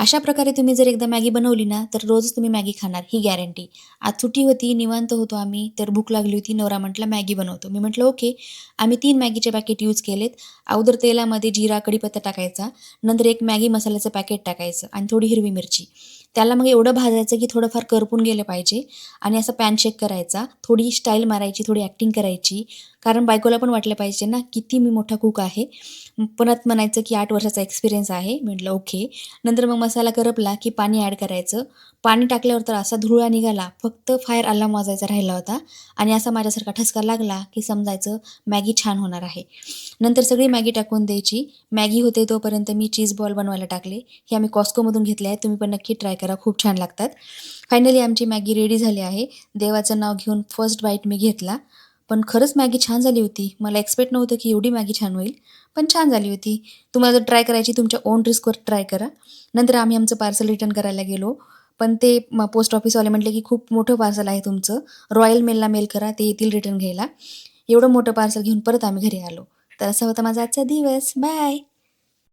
अशा प्रकारे तुम्ही जर एकदा मॅगी बनवली ना, तर रोजच तुम्ही मॅगी खाणार ही गॅरंटी. आज सुट्टी होती, निवांत होतो आम्ही, तर भूक लागली होती. नवरा म्हटला, "मॅगी बनवतो." मी म्हटलं, "ओके." आम्ही 3 मॅगीचे पॅकेट यूज केलेत. अगोदर तेलामध्ये जिरा, कढीपत्ता टाकायचा. नंतर एक मॅगी मसाल्याचं पॅकेट टाकायचं आणि थोडी हिरवी मिरची. त्याला मग एवढं भाजायचं की थोडंफार करपून गेलं पाहिजे आणि असा पॅन शेक करायचा. थोडी स्टाईल मारायची, थोडी ॲक्टिंग करायची. कारण बायकोला पण वाटलं पाहिजे ना, किती मी मोठा कुक आहे. परत म्हणायचं की 8 वर्षाचा एक्सपिरियन्स आहे. म्हटलं, "ओके." नंतर मग मसाला करपला की पाणी ॲड करायचं. पाणी टाकल्यावर तर असा धुरळा निघाला, फक्त फायर अलार्म वाजायचा राहिला होता आणि असा माझ्यासारखा ठसका लागला की समजायचं मॅगी छान होणार आहे. नंतर सगळी मॅगी टाकून द्यायची. मॅगी होते तोपर्यंत मी चीज बॉल बनवायला टाकले. हे आम्ही Costcoमधून घेतले आहेत. तुम्ही पण नक्की ट्राय करा. खूप छान लागतात. फायनली आमची मॅगी रेडी झाली आहे. देवाचं नाव घेऊन फर्स्ट बाईट मी घेतला. पण खरंच मॅगी छान झाली होती. मला एक्सपेक्ट नव्हतं की एवढी मॅगी छान होईल. पण छान झाली होती. तुम्हाला जर ट्राय करायची तुमच्या ओन रिस्कवर ट्राय करा. नंतर आम्ही आमचं पार्सल रिटर्न करायला गेलो. पण ते पोस्ट ऑफिसवाले म्हटले, की "खूप मोठं पार्सल आहे तुमचं. रॉयल मेलला मेल करा, ते येतील रिटर्न घ्यायला." एवढं मोठं पार्सल घेऊन परत आम्ही घरी आलो. तर असा होता माझा आजचा दिवस. बाय.